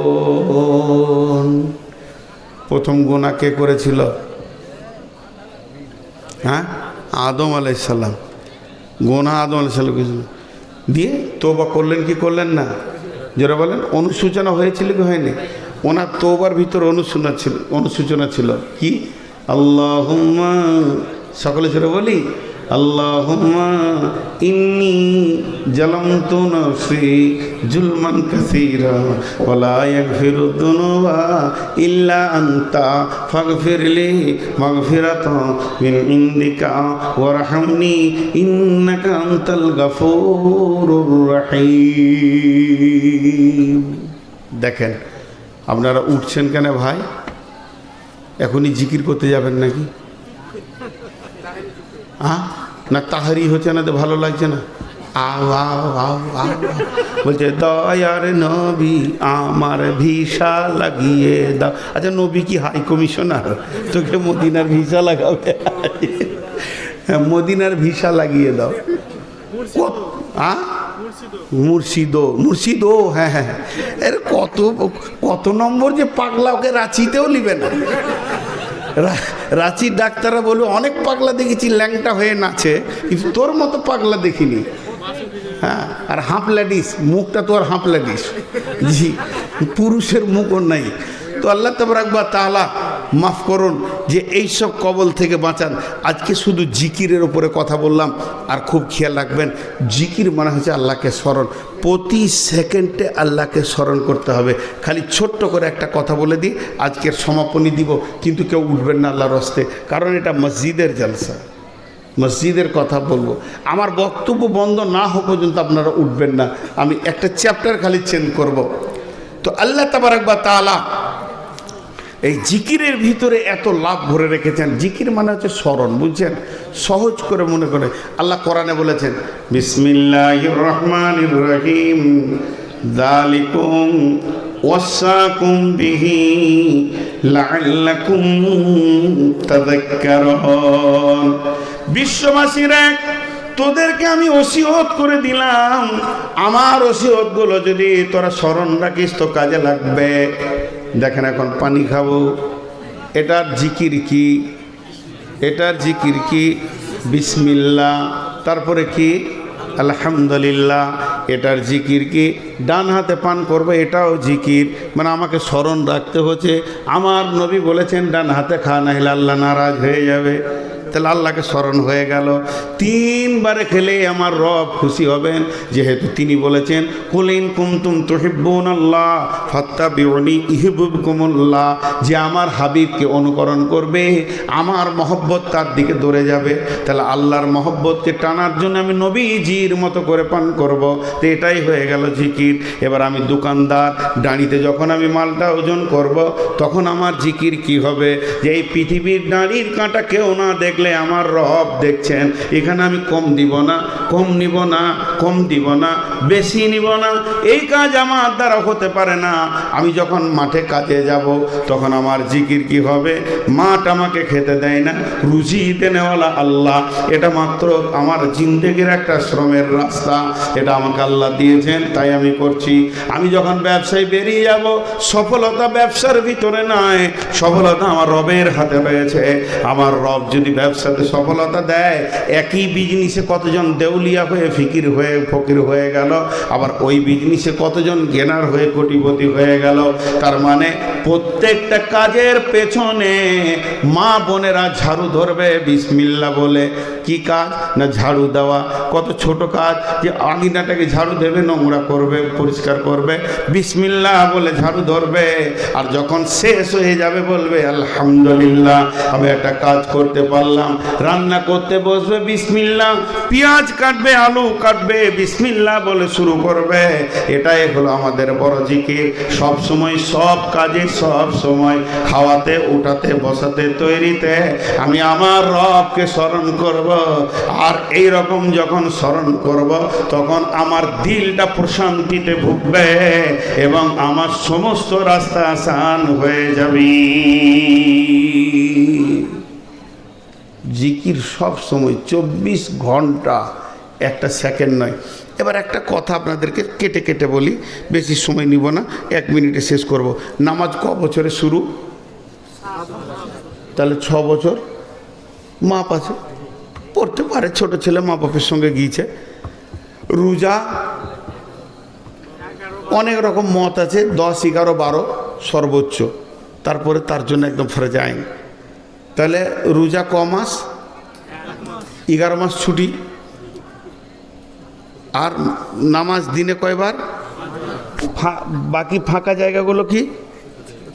তাকফুরুন। প্রথম গুনাহ কে করেছিল? হ্যাঁ, আদম আলাইহিস সালাম। গুনাহ আদম আলাইহিস সালাম করেছিল, দিয়ে তওবা করলেন কি করলেন না? যারা বলেন অনুসূচনা হয়েছিল কি হয়নি? ওনার তওবার ভিতরে অনুসূচনা ছিল কি? আল্লাহুম্মা, সকলে জোরে বলি, আল্লাহুম্মা ইন্নী জালামতু নাফসি জুলমান কাসীরা ওয়া লা ইয়াগফিরুদ যুনুবা ইল্লা আনতা ফাগফিরলি মাগফিরাতান মিন ইনদিকা ওয়ারহামনি ইন্নাকা আনতাল গাফুরুর রহিম। দেখেন, আপনারা উঠছেন কেন ভাই? এখনই জিকির করতে যাবেন নাকি? না তাহারি হচ্ছে না, তো ভালো লাগছে না? আও আও আও আও বলছে, দয়ার নবী আমার ভিসা লাগিয়ে দাও। আচ্ছা, নবী কি হাই কমিশনার? তোকে মদিনার ভিসা লাগাবে? হ্যাঁ, মদিনার ভিসা লাগিয়ে দাও। মুর্শিদো, হ্যাঁ হ্যাঁ, এর কত কত নম্বর যে পাগলা, ওকে রাঁচিতেও নিবে না। রাঁচির ডাক্তাররা বলবে অনেক পাগলা দেখেছি ল্যাংটা হয়ে নাচে, কিন্তু তোর মতো পাগলা দেখিনি। হ্যাঁ, আর হাঁপ ল্যাডিস, মুখটা তো আর হাঁপ ল্যাডিস, জি, পুরুষের মুখও নাই। তো আল্লাহ তাবারাক ওয়া তাআলা মাফ করুন যে এইসব কবল থেকে বাঁচান। আজকে শুধু জিকিরের ওপরে কথা বললাম, আর খুব খেয়াল রাখবেন, জিকির মানে হচ্ছে আল্লাহকে স্মরণ। প্রতি সেকেন্ডে আল্লাহকে স্মরণ করতে হবে। খালি ছোট্ট করে একটা কথা বলে দিই, আজকের সমাপনী দিব, কিন্তু কেউ উঠবেন না আল্লাহর হস্তে, কারণ এটা মসজিদের জলসা, মসজিদের কথা বলবো। আমার বক্তব্য বন্ধ না হওয়া পর্যন্ত আপনারা উঠবেন না। আমি একটা চ্যাপ্টার খালি চেঞ্জ করব। তো আল্লাহ তাবারাক ওয়া তাআলা এই জিকিরের ভিতরে এত লাভ ভরে রেখেছেন। জিকির মানে হচ্ছে স্মরণ, বুঝছেন? সহজ করে মনে করে আল্লাহ কোরআনে বলেছেন, বিসমিল্লাহির রহমানির রহিম, যালিকুম ওয়াসাকুম বিহি লাআল্লাকুম তাযাক্কারুন। বিশ্ববাসীরা, তোদেরকে আমি ওসিয়ত করে দিলাম, আমার ওসিয়তগুলো যদি তোরা স্মরণ রাখিস তো কাজে লাগবে। দেখেন, এখন পানি খাবো, এটার জিকির কি? এটার জিকির কি? বিসমিল্লাহ। তারপরে কি? আলহামদুলিল্লাহ। এটার জিকির কি? ডান হাতে পান করবো, এটাও জিকির, মানে আমাকে স্মরণ রাখতে হচ্ছে। আমার নবী বলেছেন ডান হাতে খা, না হলে আল্লাহ নারাজ হয়ে যাবে। তাহলে আল্লাহকে স্মরণ হয়ে গেল। 3 বারে খেলে আমার রব খুশি হবেন, যেহেতু তিনি বলেছেন কুল ইন কুনতুম তুহিব্বুনাল্লাহ ফাত্তাবিউনি ইউহিব্বুকুমুল্লাহ, যে আমার হাবিবকে অনুকরণ করবে, আমার মহব্বত তার দিকে দৌড়ে যাবে। তাহলে আল্লাহর মহব্বতকে টানার জন্য আমি নবীজির মতো করে পান করব। তো এটাই হয়ে গেল জিকির। এবার আমি দোকানদার, দাঁড়িতে যখন আমি মালটা ওজন করব, তখন আমার জিকির কি হবে? যে এই পৃথিবীর দাঁড়ির কাঁটা কেউ না দেখলে আমার রব দেখছেন। এখানে আমি কম দিব না, কম নিব না, কম দিব না, বেশি নিব না, এই কাজ আমার দ্বারা হতে পারে না। আমি যখন মাঠে কাজে যাব, তখন আমার জিকির কি হবে? মাঠ আমাকে খেতে দেয় না, রুজি দেনেওয়ালা আল্লাহ। এটা মাত্র আমার জিন্দেগির একটা শ্রমের রাস্তা, এটা আমাকে আল্লাহ দিয়েছেন, তাই আমি করছি। আমি যখন ব্যবসায় বেরিয়ে যাব, সফলতা ব্যবসার ভিতরে নয়, সফলতা আমার রবের হাতে রয়েছে। আমার রব যদি ব্যবসাতে সফলতা দেয়, একই বিজনেসে কতজন দেউলিয়া হয়ে ফকির হয়ে গেল, আবার ওই বিজনেসে কতজন গেনার হয়ে কোটিপতি হয়ে গেল। তার মানে প্রত্যেকটা কাজের পেছনে মা বোনেরা ঝাড়ু ধরবে বিসমিল্লাহ বলে। কি কাজ? না ঝাড়ু দেওয়া। কত ছোট কাজ, যে আঙিনাটাকে ঝাড়ু দেবে, নোংরা করবে, পরিষ্কার করবে, বিসমিল্লাহ বলে ঝাড়ু ধরবে। আর যখন শেষ হয়ে যাবে বলবে আলহামদুলিল্লাহ, আমি একটা কাজ করতে পারলাম। রান্না করতে বসবে, বিসমিল্লাহ। পেঁয়াজ কাটবে, আলু কাটবে, বিসমিল্লাহ বলে শুরু করবে। এটাই হলো আমাদের বড় জিকির। সব সময়, সব কাজে, সব সময়, খাওয়াতে, উঠাতে, বসাতে, তৈরিতে আমি আমার রবকে স্মরণ করব। আর এই রকম যখন স্মরণ করব, তখন আমার দিলটা প্রশান্তিতে ভুগবে এবং আমার সমস্ত রাস্তা আসান হয়ে যাবে। জিকির সব সময় 24 ঘন্টা, একটা সেকেন্ড নয়। এবার একটা কথা আপনাদেরকে কেটে কেটে বলি, বেশি সময় নিব না, 1 মিনিটে শেষ করব। নামাজ ক বছরে শুরু? তাহলে 6 বছর মাপ আছে, পড়তে পারে। ছোট ছেলে মা বাপের সঙ্গে গিয়েছে। রোজা অনেক রকম মত আছে, 10, 11, 12 সর্বোচ্চ, তারপরে তার জন্য একদম ফরজ আইন। তাহলে রোজা ক মাস? 11 মাস ছুটি। আর নামাজ দিনে কয়বার? বাকি ফাঁকা জায়গাগুলো কি?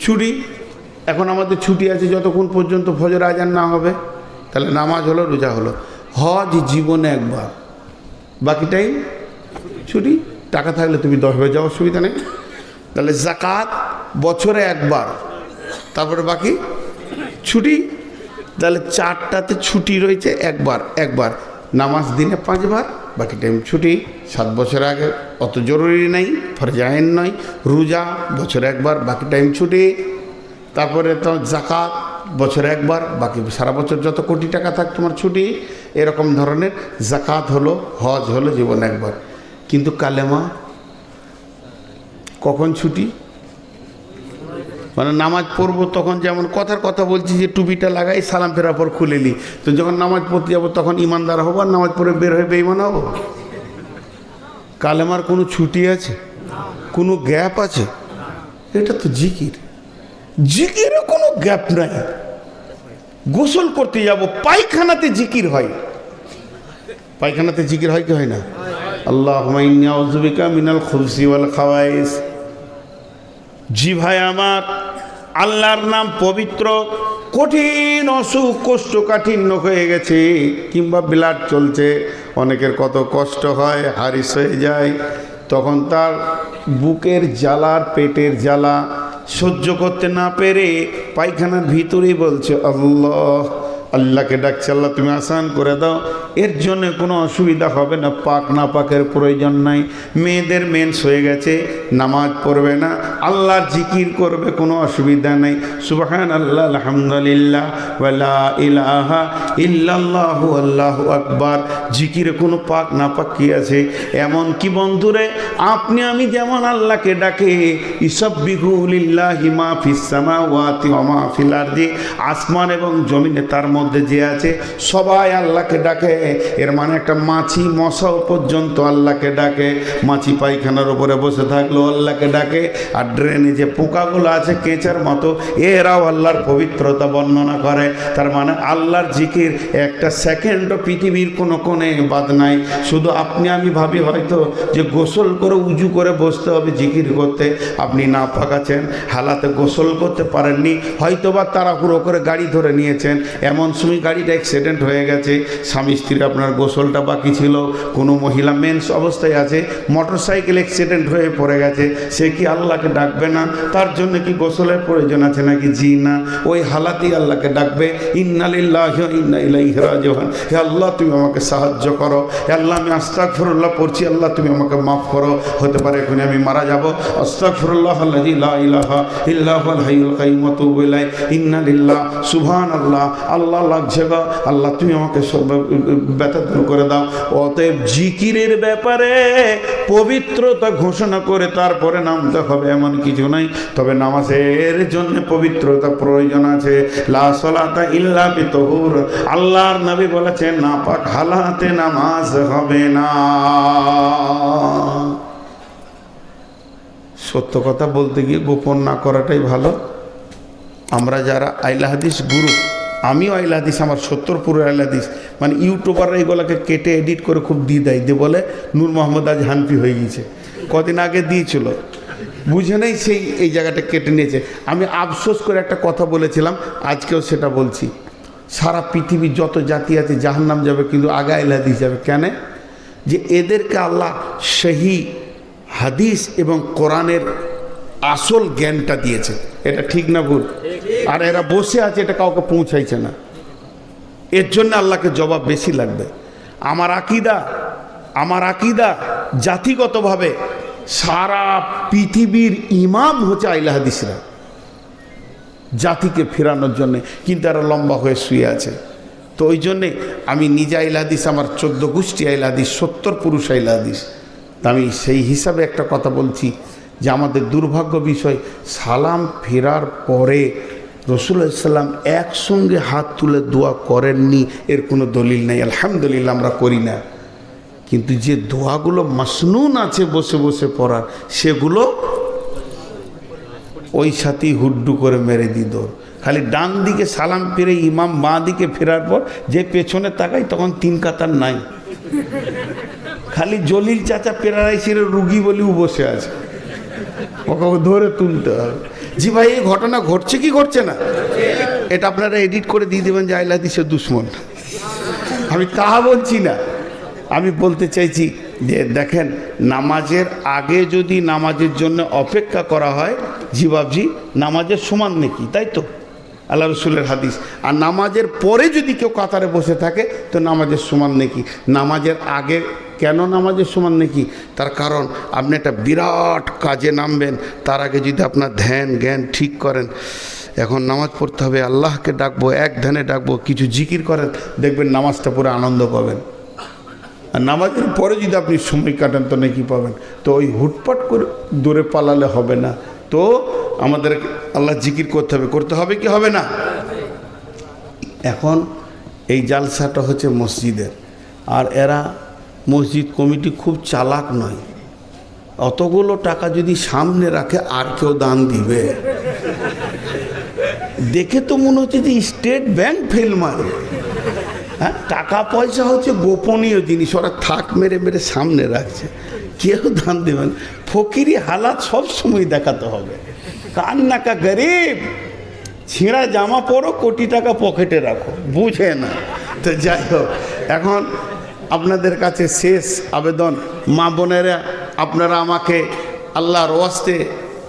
ছুটি। এখন আমাদের ছুটি আছে যতক্ষণ পর্যন্ত ফজর আজান না হবে। তাহলে নামাজ হলো, রোজা হলো। হজ জীবনে একবার, বাকি টাইম ছুটি। টাকা থাকলে তুমি 10 বার যাওয়ার অসুবিধা নেই। তাহলে যাকাত বছরে একবার, তারপরে বাকি ছুটি। তাহলে 4টাতে ছুটি রয়েছে, একবার। নামাজ দিনে 5 বার, বাকি টাইম ছুটি। 7 বছর আগে অত জরুরি নাই, ফরজ আইন নয়। রোজা বছরে একবার, বাকি টাইম ছুটি। তারপরে তো যাকাত বছরে একবার, বাকি সারা বছর যত কোটি টাকা থাক তোমার ছুটি। এরকম ধরনের যাকাত হলো, হজ হলো জীবনে একবার। কিন্তু কালেমা কখন ছুটি? মানে নামাজ পড়বো তখন যেমন কথার কথা বলছি যে টুপিটা লাগাই সালাম ফেরার পর খুলে নিই, তো যখন নামাজ পড়তে যাবো তখন ইমানদার হবো আর নামাজ পড়ে বের হয়ে বেঈমান হবো? কালেমার কোনো ছুটি আছে? কোনো গ্যাপ আছে? এটা তো জিকির, জিকিরে কোনো গ্যাপ নাই। গোসল করতে যাব, পায়খানাতে জিকির হয়। পায়খানাতে জিকির হয় কি হয় না? আল্লাহুম্মা ইন্নী আউযু বিকা মিনাল খুবসি ওয়াল খাওয়াইস। জি ভাই আমার, আল্লাহর নাম পবিত্র। কঠিন অসুখ কোষ্ঠকাঠিন্য হয়ে গেছে কিংবা ব্লাড চলছে, অনেকের কত কষ্ট হয়, হারিস হয়ে যায়, তখন তার বুকের জ্বালার পেটের জ্বালা সহ্য করতে না পেরে পায়খানার ভিতরেই বলছে আল্লাহ, আল্লাহকে ডাকছে, আল্লাহ তুমি আসান করে দাও। এর জন্য কোনো অসুবিধা হবে না, পাক না পাকের প্রয়োজন নাই। মেয়েদের মেন্স হয়ে গেছে, নামাজ পড়বে না, আল্লাহর জিকির করবে, কোনো অসুবিধা নাই। সুবহানাল্লাহ, আলহামদুলিল্লাহ, ওয়ালা ইলাহা ইল্লাল্লাহু আল্লাহু আকবার। জিকিরে কোনো পাক না পাক কি আছে? এমন কি বন্ধুরে, আপনি আমি যেমন আল্লাহকে ডাকে ইসাব্বিহু লিল্লাহি মা ফিস সামাওয়াতি ওয়া মা ফিল আরদি, আসমান এবং জমিনে তার মধ্যে যে আছে সবাই আল্লাহকে ডাকে। এর মানে একটা মাছি মশাও পর্যন্ত আল্লাহকে ডাকে। মাছি পায়খানার উপরে বসে থাকলেও আল্লাহকে ডাকে, আর ড্রেনে যে পোকাগুলো আছে কেঁচার মতো, এরাও আল্লাহর পবিত্রতা বর্ণনা করে। তার মানে আল্লাহর জিকির একটা সেকেন্ডও পৃথিবীর কোনো কোণে বাদ নাই। শুধু আপনি আমি ভাবি হয়তো যে গোসল করে উজু করে বসতে হবে জিকির করতে। আপনি না পাকাছেন, হালাতে গোসল করতে পারেননি, হয়তো বা তাড়াহুড়ো করে গাড়ি ধরে নিয়েছেন, এমন সময় গাড়িটা অ্যাক্সিডেন্ট হয়ে গেছে, স্বামী স্ত্রী আপনার গোসলটা বাকি ছিল, কোনো মহিলা মেন্স অবস্থায় আছে, মোটর সাইকেল অ্যাক্সিডেন্ট হয়ে পড়ে গেছে, সে কি আল্লাহকে ডাকবে না? তার জন্য কি গোসলের প্রয়োজন আছে নাকি? জি না, ওই হালাতেই আল্লাহকে ডাকবে। ইন্না লিল্লাহি ওয়া ইন্না ইলাইহি রাজিউন। হে আল্লাহ তুমি আমাকে সাহায্য করো, হে আল্লাহ আমি আস্তাগফিরুল্লাহ পড়ছি, আল্লাহ তুমি আমাকে মাফ করো, হতে পারে এখন আমি মারা যাব। আস্তাগফিরুল্লাহ আল্লাযী লা ইলাহা ইল্লা হুয়াল হাইয়ুল কাইয়্যুম ওয়া তুবু ইলাইহি। ইন্না লিল্লাহ সুবহানাল্লাহ, আল্লাহ লাগছে গো, আল্লাহ তুমি আমাকে সব ব্যথা দূর করে দাও। অতএব জিকিরের ব্যাপারে পবিত্রতা ঘোষণা করে তারপরে নামতে হবে এমন কিছু নাই, তবে নামাজের জন্য পবিত্রতা প্রয়োজন আছে। লা সালাতা ইল্লা বিতহুর, আল্লাহর নবী বলেছেন নাপাক হালাতে নামাজ হবে না। সত্য কথা বলতে গিয়ে গোপন না করাটাই ভালো। আমরা যারা আইলা হাদিস গুরু, আমিও আইলা হাদিস, আমার 70 পুরো আইলা হাদিস, মানে ইউটিউবাররা এগুলোকে কেটে এডিট করে খুব দিয়ে দেয়, দিয়ে বলে নূর মোহাম্মদ আজ হানফি হয়ে গিয়েছে। কদিন আগে দিয়েছিল, বুঝে নেই, সেই এই জায়গাটা কেটে নিয়েছে। আমি আফসোস করে একটা কথা বলেছিলাম, আজকেও সেটা বলছি। সারা পৃথিবীর যত জাতি আছে জাহান্নাম যাবে, কিন্তু আগে আইলা হাদিস যাবে। কেন? যে এদেরকে আল্লাহ সহি হাদিস এবং কোরআনের আসল জ্ঞানটা দিয়েছে। এটা ঠিক না ভুল? আর এরা বসে আছে, এটা কাউকে পৌঁছাইছে না। এর জন্য আল্লাহকে জবাব বেশি লাগবে। আমার আকিদা জাতিগতভাবে সারা পৃথিবীর ইমাম হচ্ছে আহলে হাদিসরা, জাতিকে ফেরানোর জন্যে, কিন্তু এরা লম্বা হয়ে শুয়ে আছে। তো ওই জন্যে আমি নিজে আহলে হাদিস, আমার 14 গোষ্ঠী আহলে হাদিস, 70 পুরুষ আহলে হাদিস। আমি সেই হিসাবে একটা কথা বলছি যে আমাদের দুর্ভাগ্য বিষয়, সালাম ফেরার পরে রাসূলুল্লাহ সাল্লাল্লাহু আলাইহি ওয়াসাল্লাম একসঙ্গে হাত তুলে দোয়া করেননি, এর কোনো দলিল নেই। আলহামদুলিল্লাহ আমরা করি না, কিন্তু যে দোয়াগুলো মাসনুন আছে বসে বসে পড়ার, সেগুলো ওই সাথেই হুড্ডু করে মেরে দিই দৌড়। খালি ডান দিকে সালাম ফিরে ইমাম বাঁ দিকে ফেরার পর যে পেছনে তাকাই, তখন 3 কাতার নাই, খালি জলিল চাচা পেরারাইছির রুগী বলেও বসে আছে, ওকে ধরে তুলতে হবে। জি ভাই, এই ঘটনা ঘটছে কি ঘটছে না? এটা আপনারা এডিট করে দিয়ে দেবেন যে আহলে হাদিসের দুশ্মন। আমি তাহা বলছি না, আমি বলতে চাইছি যে দেখেন, নামাজের আগে যদি নামাজের জন্য অপেক্ষা করা হয়, জি বাবজি, নামাজের সমান নেকি, তাই তো আল্লাহ রসুলের হাদিস। আর নামাজের পরে যদি কেউ কাতারে বসে থাকে তো নামাজের সমান নেকি। নামাজের আগে কেন নামাজের সমান নেকি? তার কারণ আপনি একটা বিরাট কাজে নামবেন, তার আগে যদি আপনার ধ্যান জ্ঞান ঠিক করেন, এখন নামাজ পড়তে হবে, আল্লাহকে ডাকবো, এক ধ্যানে ডাকবো, কিছু জিকির করেন, দেখবেন নামাজটা পুরো আনন্দ পাবেন। আর নামাজের পরে যদি আপনি সময় কাটান তো নাকি পাবেন। তো ওই হুটপাট করে দূরে পালালে হবে না, তো আমাদের আল্লাহ জিকির করতে হবে কি হবে না? এখন এই জালসাটা হচ্ছে মসজিদের, আর এরা মসজিদ কমিটি খুব চালাক নয়। অতগুলো টাকা যদি সামনে রাখে আর কেউ দান দিবে, দেখে তো মনে হচ্ছে যে স্টেট ব্যাংক ফেল মারে। হ্যাঁ, টাকা পয়সা হচ্ছে গোপনীয় জিনিস, ওরা থাক মেরে মেরে সামনে রাখছে, কেউ দান দেবেন। ফকিরি হালাত সব সময় দেখাতে হবে। কান্নাকা গরিব, ছিঁড়া জামা পরো, কোটি টাকা পকেটে রাখো, বুঝে না। তো যাই হোক, এখন আপনাদের কাছে শেষ আবেদন, মা বোনেরা আপনারা আমাকে আল্লাহর ওয়াস্তে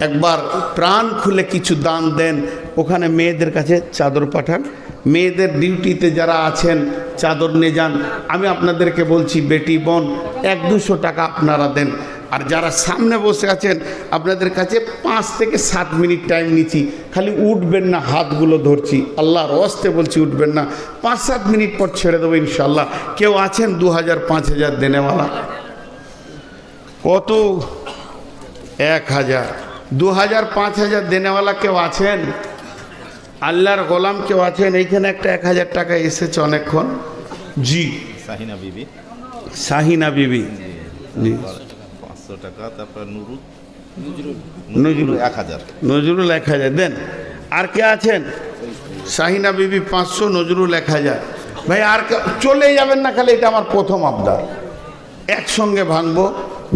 একবার প্রাণ খুলে কিছু দান দেন। ওখানে মেয়েদের কাছে চাদর পাঠান, মেয়েদের ডিউটিতে যারা আছেন চাদর নিয়ে যান। আমি আপনাদেরকে বলছি বেটি বোন 100-200 টাকা আপনারা দেন। আর যারা সামনে বসে আছেন আপনাদের কাছে 5 থেকে 7 মিনিট টাইম নিচ্ছি, খালি উঠবেন না, হাতগুলো ধরছি, আল্লাহর ওয়াস্তে বলছি উঠবেন না, 5-7 মিনিট পর ছেড়ে দেবো ইনশাল্লাহ। কেউ আছেন 2000-5000 দেনেওয়ালা? কত? 1000, 2000-5000 দেনেওয়ালা কেউ আছেন? আল্লাহর গোলাম কেউ আছেন? এইখানে একটা 1000 টাকা এসেছে অনেকক্ষণ। জি, শাহিনা বিবি, শাহিনা বিবি, জি 500 টাকা। তারপর নজরুল 1000, নজরুল 1000 দেন। আর কে আছেন? শাহিনা বিবি 500, নজরুল 1000। ভাই আর চলে যাবেন না, খালি এটা আমার প্রথম আবদার। একসঙ্গে ভাঙবো,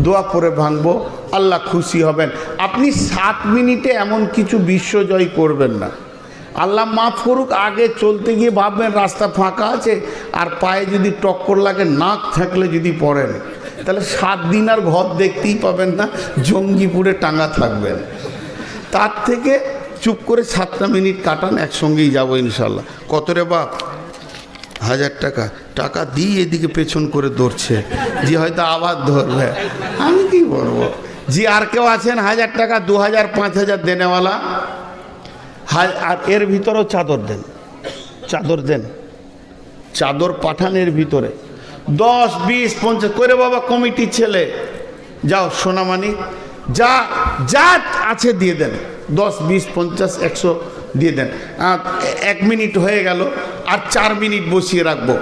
দোয়া করে ভাঙবো, আল্লাহ খুশি হবেন। আপনি 7 মিনিটে এমন কিছু বিশ্বজয় করবেন না, আল্লাহ মাফ করুক। আগে চলতে গিয়ে ভাববেন রাস্তা ফাঁকা আছে, আর পায়ে যদি টক্কর লাগে, নাক থাকলে যদি পড়েন, তাহলে 7 দিন আর ঘর দেখতেই পাবেন না, জঙ্গিপুরে টাঙ্গা থাকবেন। তার থেকে চুপ করে 7টা মিনিট কাটান, একসঙ্গেই যাবো ইনশাল্লাহ। কত রে বাপ? 1000 টাকা। টাকা দিয়ে এদিকে পেছন করে দৌড়ছে, যে হয়তো আবার ধরবে, আমি কি বলবো। জি, আর কেউ আছেন 1000 টাকা, 2000-5000 দেনেওয়ালা? আর এর ভিতরেও চাদর দেন, চাদর দেন, চাদর পাঠান এর ভিতরে 10, 20, 50 করে। বাবা কমিটির ছেলে, যাও সোনামানি যা যা আছে দিয়ে দেন, 10, 20, 50, 100 দিয়ে দেন। 1 মিনিট হয়ে গেল, আর 4 মিনিট বসিয়ে রাখবো।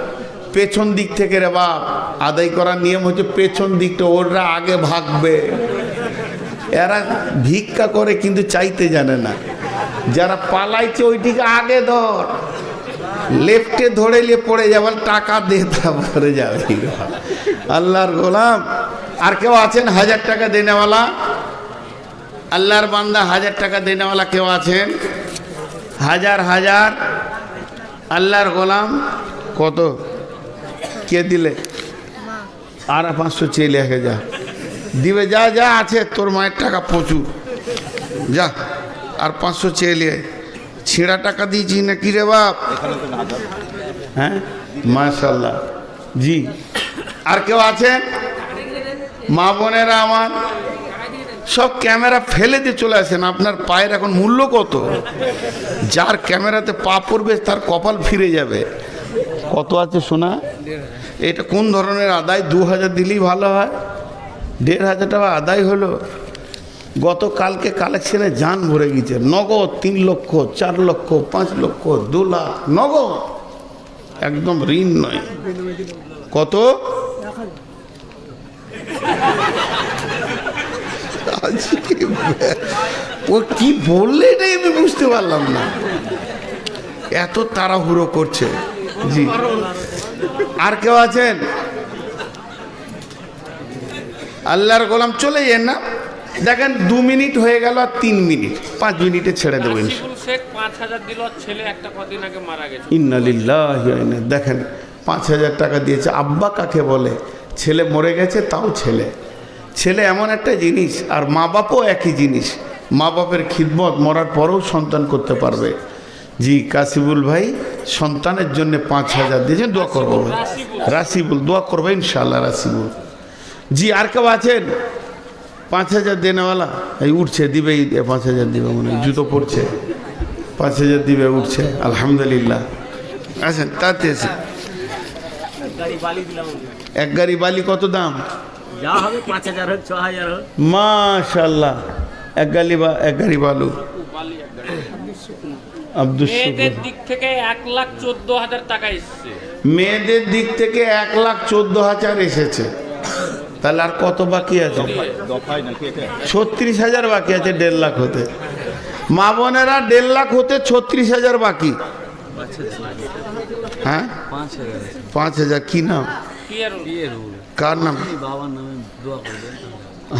পেছন দিক থেকে রে বাপ, আদায় করার নিয়ম হচ্ছে পেছন দিকটা, ওরা আগে ভাগবে। এরা ভিক্ষা করে কিন্তু চাইতে জানে না। যারা পালাইছে ওইটিকে আগে ধর, লেফটে ধরে নিয়ে পড়ে যাবে, টাকা দিয়ে তারপরে যাবে। আল্লাহর গোলাম আর কেউ আছেন 1000 টাকা দেনেওয়ালা? আল্লাহর বান্দা 1000 টাকা দেনেওয়ালা কেউ আছেন? 1000 আল্লাহর গোলাম কত কে দিলে? আর 500 চেয়ে লেখে যা দিবে, যা যা আছে তোর মায়ের টাকা প্রচুর, যা আর 500 চেয়ে লিয়ে। ছিঁড়া টাকা দিয়েছি না কি রে বাপ? হ্যাঁ, মাশাল্লাহ। জি, আর কেউ আছেন? মা বোনেরা আমার সব ক্যামেরা ফেলে দিয়ে চলে আসেন। আপনার পায়ের এখন মূল্য কত? যার ক্যামেরাতে পা পড়বে তার কপাল ফিরে যাবে। কত আছে শোনা? এটা কোন ধরনের আদায়? 2000 দিলেই ভালো হয়। 1500 টাকা আদায় হলো। গতকালকে কালেকশনে জান ভরে গেছে, নগদ 3 লক্ষ, 4 লক্ষ, 5 লক্ষ, 2 লাখ নগদ, একদম ঋণ নয়। কত? ও কি বললে এটাই আমি বুঝতে পারলাম না, এত তাড়াহুড়ো করছে। জি, আর কেউ আছেন? আল্লাহর গোলাম চলে যান না, দেখেন 2 মিনিট হয়ে গেল, আর 3 মিনিট, 5 মিনিটে ছেড়ে দেবো। ইন্না লিল্লাহি ওয়া ইন্না। দেখেন 5000 টাকা দিয়েছে। আব্বা কাকে বলে? ছেলে মরে গেছে তাও ছেলে। ছেলে এমন একটা জিনিস, আর মা বাপও একই জিনিস। মা বাপের খিদমত মরার পরেও সন্তান করতে পারবে। জি, কাসিবুল ভাই সন্তানের জন্য 5000 দিয়েছেন, দোয়া করবো। রাসিবুল দোয়া করবো ইনশাআল্লাহ। রাসিবুল জি, আর কেউ আছেন 5000 দেনেওয়ালা? এই উঠছে, দিবেই 5000 দিবে, মনে হয় জুতো পড়ছে, 5000 দিবে, উঠছে, আলহামদুলিল্লাহ। আছেন তাতে গাড়ি বালি দিলাম এক গাড়ি বালি কত দাম? যা হবে 5,000 হোক 6,000 হোক। মাশাআল্লাহ, এক গাড়ি বালু। আব্দুল মেয়েদের শুকুর। দিক থেকে 1,14,000 টাকা এসছে। মেয়েদের দিক থেকে 1,14,000 এসেছে, তাহলে আর কত বাকি আছে? দফায় নাকি এটা? 36,000 বাকি আছে 1.5 লাখ হতে। মা বোনেরা 1.5 লাখ হতে 36,000 বাকি। হ্যাঁ 5,000 কি নাম? কার নাম? বাবার নামে দোয়া করবেন।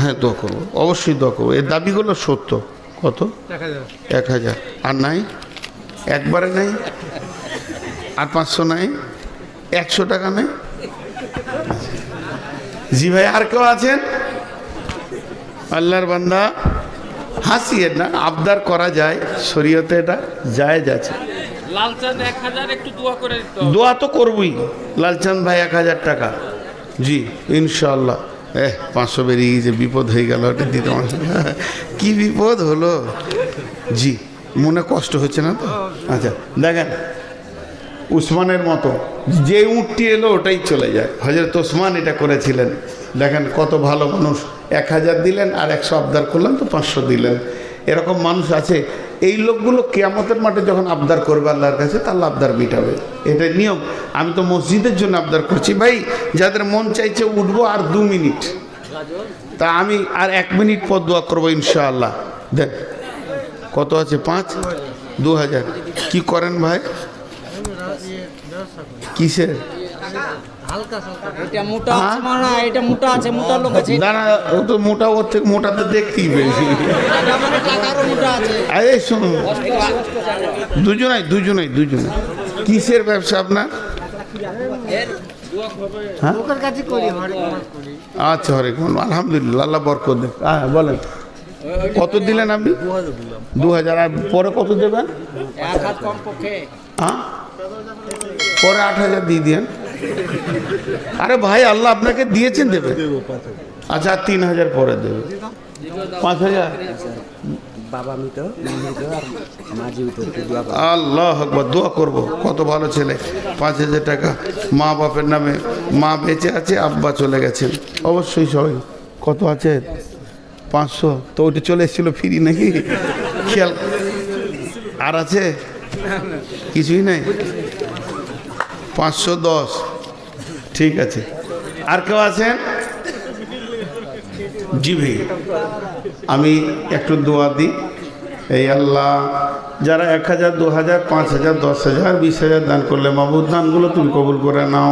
হ্যাঁ দোয়া করবো, অবশ্যই দোয়া করবো। এর দাবিগুলো সত্য। কত? 1,000। আর নাই? একবারে নাই? আর 500 নাই? 100 টাকা নাই? জি ভাই, আর কেউ আছেন? আল্লাহর বান্দা হাসিয়ে না, আবদার করা যায়, শরীয়তে এটা জায়েজ আছে। লালচাঁদ 1,000 একটু দোয়া করে দিতে হবে। দোয়া তো করবই। লালচাঁদ ভাই 1,000 টাকা। জি ইনশাআল্লাহ। 500 বেরিয়ে গিয়েছে, বিপদ হয়ে গেল। ওটা দিতে কি বিপদ হলো? জি মনে কষ্ট হচ্ছে না তো? আচ্ছা দেখেন, উসমানের মতো যে উঠটি এলো ওটাই চলে যায়। হযরত ওসমান এটা করেছিলেন। দেখেন কত ভালো মানুষ। 1,000 দিলেন আর 100 আবদার করলেন তো 500 দিলেন। এরকম মানুষ আছে। এই লোকগুলো কিয়ামতের মাঠে যখন আবদার করবে আল্লাহর কাছে, তাহলে আবদার মিটাবে। এটাই নিয়ম। আমি তো মসজিদের জন্য আবদার করছি ভাই, যাদের মন চাইছে উঠবো আর 2 মিনিট, তা আমি আর 1 মিনিট পর দোয়া করবো ইনশাআল্লাহ। দেখ কত আছে? 2,000। কি করেন ভাই? কিসের? এটা মোটা আছে মানা, এটা মোটা আছে, মোটা লোক আছে। দাঁড়া, ও তো মোটা, ওর থেকে মোটা তো দেখতেই বেশি। মানে টাকারও মোটা আছে। আরে শুনুন, দুজনাই। কিসের ব্যবসা আপনার? হ্যাঁ? লোকের কাছে করি, হরেক মাস করি। আচ্ছা, হরেক মাল। আলহামদুলিল্লাহ, আল্লাহ বরকত দেন। হ্যাঁ বলেন, কত দিলেন আপনি? 2,000। আর পরে কত দেবেন? 1 হাত কম পক্ষে। হ্যাঁ, পরে 8,000 দিয়ে দিয়েন। আরে ভাই, আল্লাহ আপনাকে দিয়েছেন, দেবে। আচ্ছা, আর 3,000 পরে দেবে। 5,000। বাবা মৃত, আর মা জীবিত। আল্লাহ আকবার, দোয়া করবো। কত ভালো ছেলে। 5,000 টাকা মা বাপের নামে। মা বেঁচে আছে, আব্বা চলে গেছেন। অবশ্যই সবাই। কত আছে? 500। তো ওটা চলে এসেছিল ফ্রি নাকি? খেয়াল। আর আছে? কিছুই নাই। 510। ঠিক আছে। আর কেউ আছেন? জি ভাই, আমি একটু দোয়া দিই। এই আল্লাহ, যারা 1,000, 2,000, 5,000, 10,000, 20,000 দান করলে, মাবুদ দানগুলো তুমি কবুল করে নাও।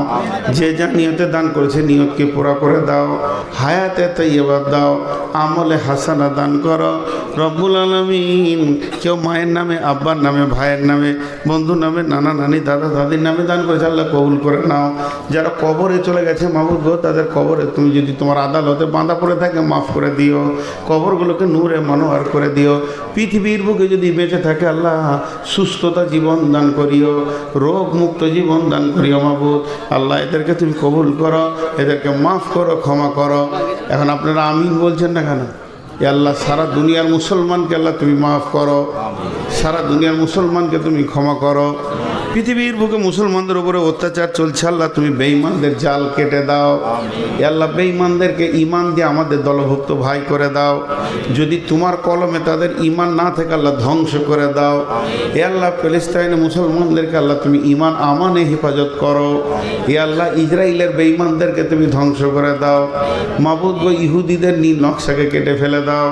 যে যা নিয়তে দান করেছে নিয়তকে পুরা করে দাও। হায়াতে তাইয়্যিবা দাও, আমলে হাসানা দান করো রব্বুল আলামিন। কেউ মায়ের নামে, আব্বার নামে, ভাইয়ের নামে, বন্ধুর নামে, নানা নানি, দাদা দাদির নামে দান করেছে, আল্লাহ কবুল করে নাও। যারা কবরে চলে গেছে মাবুদ গো, তাদের কবরে তুমি যদি তোমার আদালতে বাঁধা পড়ে থাকে মাফ করে দিও। কবরগুলোকে নূরে মনোহর করে দিও। পৃথিবীর বুকে যদি বেঁচে থাকে আল্লাহ সুস্থতা জীবন দান করিও, রোগ মুক্ত জীবন দান করিও মাবুদ। আল্লাহ এদেরকে তুমি কবুল করো, এদেরকে মাফ করো, ক্ষমা করো। এখন আপনারা আমিন বলছেন না কেন? এ আল্লাহ, সারা দুনিয়ার মুসলমানকে আল্লাহ তুমি মাফ করো, সারা দুনিয়ার মুসলমানকে তুমি ক্ষমা করো। পৃথিবীর বুকে মুসলমানদের উপরে অত্যাচার চলছে, আল্লাহ তুমি বেঈমানদের জাল কেটে দাও। এ আল্লাহ, বেঈমানদেরকে ঈমান দিয়ে আমাদের দলভুক্ত ভাই করে দাও। যদি তোমার কলমে তাদের ঈমান না থাকে আল্লাহ ধ্বংস করে দাও। এ আল্লাহ, প্যালেস্তাইনে মুসলমানদেরকে আল্লাহ তুমি ঈমান আমানে হেফাজত করো। এ আল্লাহ, ইসরায়েলের বেঈমানদেরকে তুমি ধ্বংস করে দাও। মাবুদ গো, ইহুদিদের নীল নকশাকে কেটে ফেলে দাও।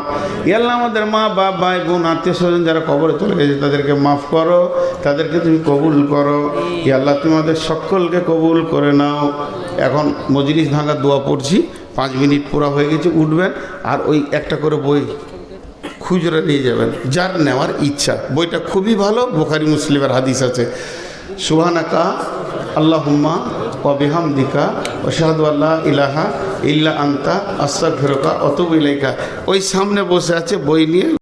এ আল্লাহ, আমাদের মা বাপ, ভাই বোন, আত্মীয় স্বজন যারা কবরে চলে গেছে তাদেরকে মাফ করো, তাদেরকে তুমি কবুল করো। ই আল্লাহ, তুমি আমাদের সকলকে কবুল করে নাও। এখন মজলিস ভাঙার দোয়া পড়ছি। 5 মিনিট পুরা হয়ে গেছে, উঠবেন আর ওই একটা করে বই খুচরা নিয়ে যাবেন, যার নেওয়ার ইচ্ছা। বইটা খুবই ভালো, বুখারী মুসলিমের হাদিস আছে। সুবহানাকা আল্লাহুম্মা ওয়া বিহামদিকা আশহাদু আল্লা ইলাহা ইল্লা আনতা আস্তাগফিরুকা ওয়া আতুবু ইলাইকা। ওই সামনে বসে আছে বই নিয়ে।